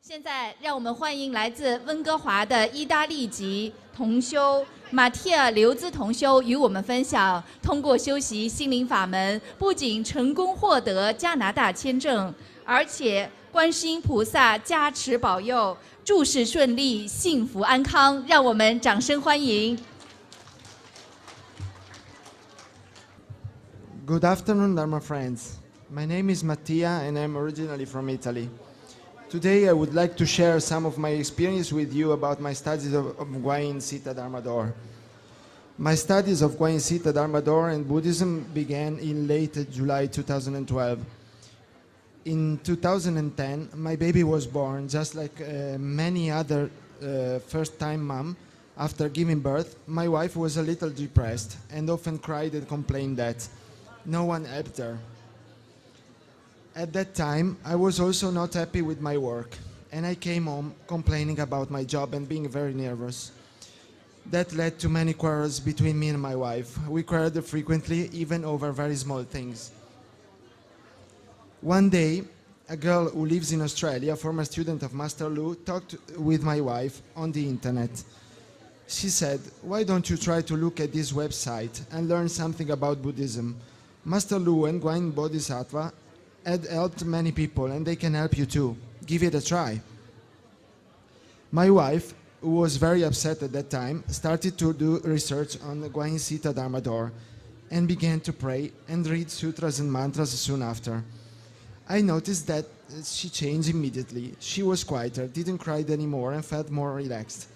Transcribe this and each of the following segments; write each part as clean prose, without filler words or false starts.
现在，让我们欢迎来自温哥华的意大利籍同修马蒂亚·刘兹同修与我们分享，通过修习心灵法门，不仅成功获得加拿大签证，而且观世音菩萨加持保佑，诸事顺利，幸福安康。让我们掌声欢迎。Good afternoon, Dharma friends. My name is Mattia and I'm originally from Italy. Today I would like to share some of my experience with you about my studies of Guayin Sita Dharma Door. My studies of Guayin Sita Dharma Door and Buddhism began in late July 2012. In 2010, my baby was born, just like many other first-time mom. After giving birth, my wife was a little depressed and often cried and complained that no one helped her. At that time, I was also not happy with my work, and I came home complaining about my job and being very nervous. That led to many quarrels between me and my wife. We quarreled frequently, even over very small things. One day, a girl who lives in Australia, a former student of Master Lu, talked with my wife on the internet. She said, "Why don't you try to look at this website and learn something about Buddhism? Master Lu and Guayin Bodhisattva had helped many people and they can help you too. Give it a try." My wife, who was very upset at that time, started to do research on the Guayin Sita Dharma Door and began to pray and read sutras and mantras soon after. I noticed that she changed immediately. She was quieter, didn't cry anymore and felt more relaxed.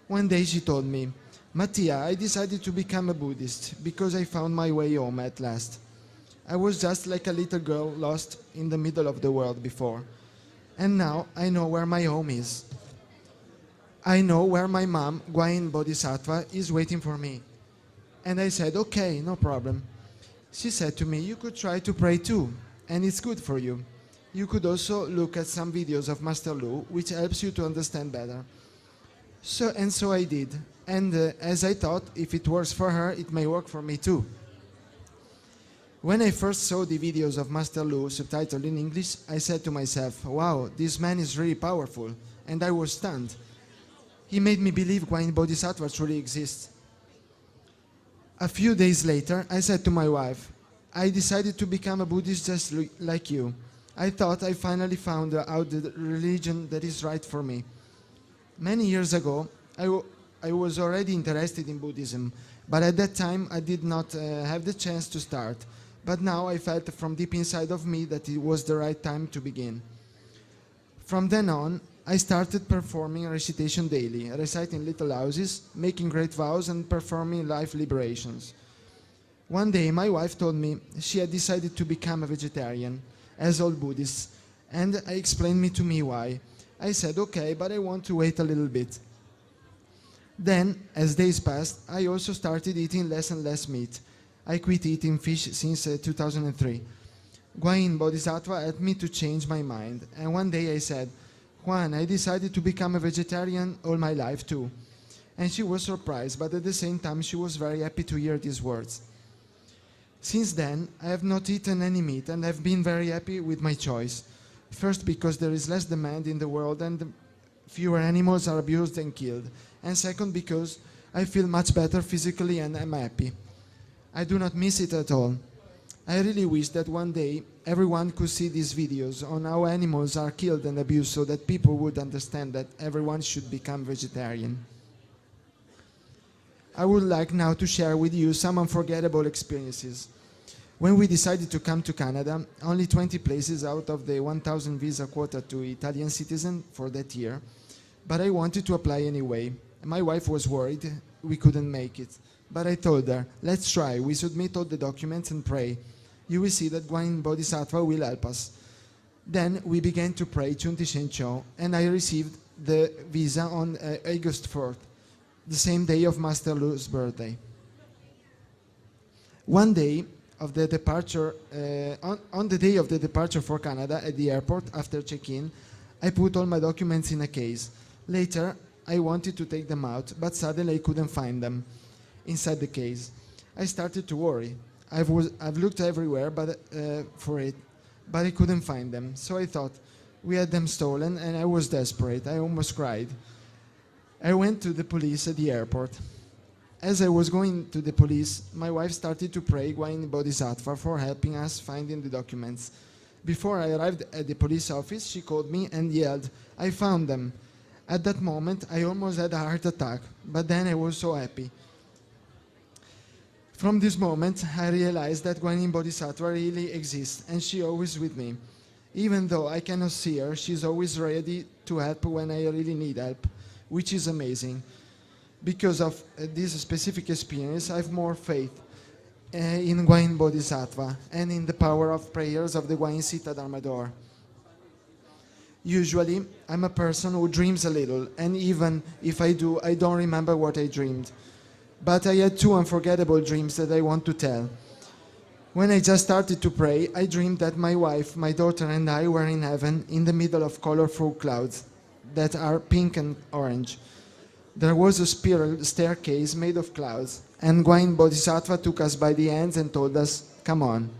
One day she told me, "Mattia, I decided to become a Buddhist because I found my way home at last. I was just like a little girl lost in the middle of the world before. And now I know where my home is. I know where my mom, Guayin Bodhisattva, is waiting for me." And I said, "Okay, no problem." She said to me, "You could try to pray too, and it's good for you. You could also look at some videos of Master Lu, which helps you to understand better." So I did. And as I thought, if it works for her, it may work for me too. When I first saw the videos of Master Lu subtitled in English, I said to myself, "Wow, this man is really powerful," and I was stunned. He made me believe Guayin Bodhisattva truly exists. A few days later, I said to my wife, "I decided to become a Buddhist just like you. I thought I finally found out the religion that is right for me." Many years ago, I was already interested in Buddhism, but at that time I did not have the chance to start. But now I felt from deep inside of me that it was the right time to begin. From then on, I started performing recitation daily, reciting little houses, making great vows and performing life liberations. One day my wife told me she had decided to become a vegetarian, as all Buddhists, and explained to me why. I said, "Okay, but I want to wait a little bit." Then, as days passed, I also started eating less and less meat. I quit eating fish since 2003. Guayin Bodhisattva helped me to change my mind, and one day I said, "Juan, I decided to become a vegetarian all my life too." And she was surprised, but at the same time she was very happy to hear these words. Since then, I have not eaten any meat and have been very happy with my choice. First, because there is less demand in the world and fewer animals are abused and killed. And second, because I feel much better physically and I'm happy. I do not miss it at all. I really wish that one day everyone could see these videos on how animals are killed and abused so that people would understand that everyone should become vegetarian. I would like now to share with you some unforgettable experiences. When we decided to come to Canada, only 20 places out of the 1,000 visa quota to Italian citizens for that year, but I wanted to apply anyway. My wife was worried we couldn't make it, but I told her, "Let's try. We submit all the documents and pray. You will see that Guayin Bodhisattva will help us." Then we began to pray Chunti Shencho, and I received the visa on August 4th, the same day of Master Lu's birthday. One day of the departure, on the day of the departure for Canada at the airport after check-in, I put all my documents in a case. Later, I wanted to take them out, but suddenly I couldn't find them inside the case. I started to worry. I've looked everywhere for it, but I couldn't find them. So I thought, We had them stolen, and I was desperate. I almost cried. I went to the police at the airport. As I was going to the police, my wife started to pray Guain Bodhisattva for helping us finding the documents. Before I arrived at the police office, she called me and yelled, "I found them." At that moment, I almost had a heart attack, but then I was so happy. From this moment, I realized that Guanyin Bodhisattva really exists, and she always with me. Even though I cannot see her, she's always ready to help when I really need help, which is amazing. Because of this specific experience, I have more faith in Guanyin Bodhisattva and in the power of prayers of the Guanyin Sita Dharmador. Usually, I'm a person who dreams a little, and even if I do, I don't remember what I dreamed. But I had two unforgettable dreams that I want to tell. When I just started to pray, I dreamed that my wife, my daughter, and I were in heaven in the middle of colorful clouds that are pink and orange. There was a spiral staircase made of clouds, and Guanyin Bodhisattva took us by the hands and told us, "Come on."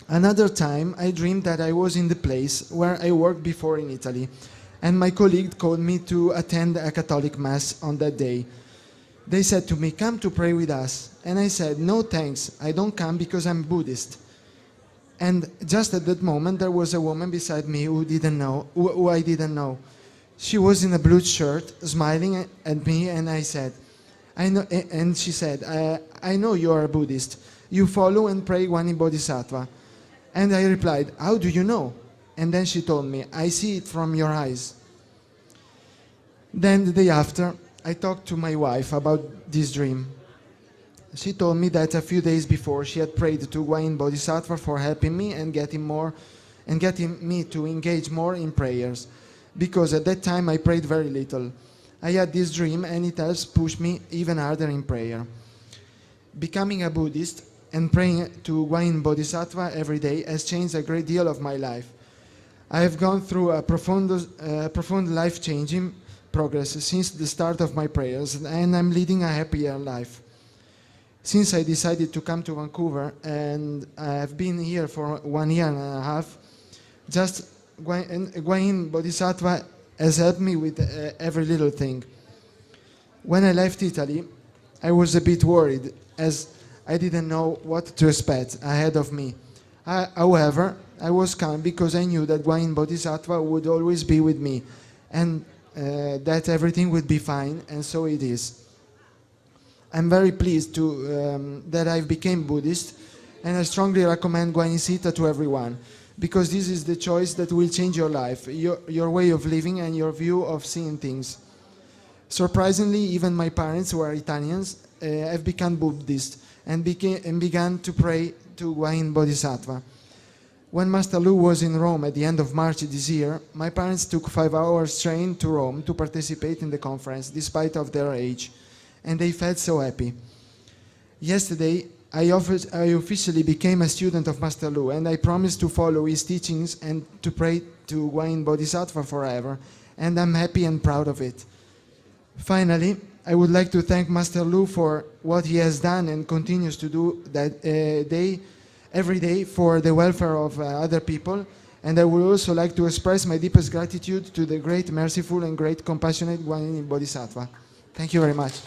Another time, I dreamed that I was in the place where I worked before in Italy, and my colleague called me to attend a Catholic Mass on that day. They said to me, "Come to pray with us." And I said, "No thanks, I don't come because I'm Buddhist." And just at that moment, there was a woman beside me who I didn't know. She was in a blue shirt, smiling at me, and I said, "I know." And she said, "I know you are a Buddhist. You follow and pray Guanyin Bodhisattva." And I replied, "How do you know?" And then she told me, "I see it from your eyes." Then the day after, I talked to my wife about this dream. She told me that a few days before she had prayed to Guanyin Bodhisattva for helping me and getting me to engage more in prayers, because at that time I prayed very little. I had this dream, and it has pushed me even harder in prayer. Becoming a Buddhist and praying to Guanyin Bodhisattva every day has changed a great deal of my life. I have gone through a profound life-changing progress since the start of my prayers, and I'm leading a happier life. Since I decided to come to Vancouver, and I have been here for 1 year and a half, just Guanyin Bodhisattva has helped me with every little thing. When I left Italy, I was a bit worried, as I didn't know what to expect ahead of me. However, I was calm because I knew that Guanyin Bodhisattva would always be with me, and that everything would be fine, and so it is. I'm very pleased that I became Buddhist, and I strongly recommend Guanyin Sita to everyone, because this is the choice that will change your life, your way of living, and your view of seeing things. Surprisingly, even my parents, who are Italians, have become Buddhist and began to pray to Guanyin Bodhisattva. When Master Lu was in Rome at the end of March this year, my parents took 5 hours train to Rome to participate in the conference, despite of their age, and they felt so happy. Yesterday, I officially became a student of Master Lu, and I promised to follow his teachings and to pray to Guanyin Bodhisattva forever, and I'm happy and proud of it. Finally, I would like to thank Master Lu for what he has done and continues to do every day for the welfare of other people, and I would also like to express my deepest gratitude to the great, merciful, and great compassionate Guanyin Bodhisattva. Thank you very much.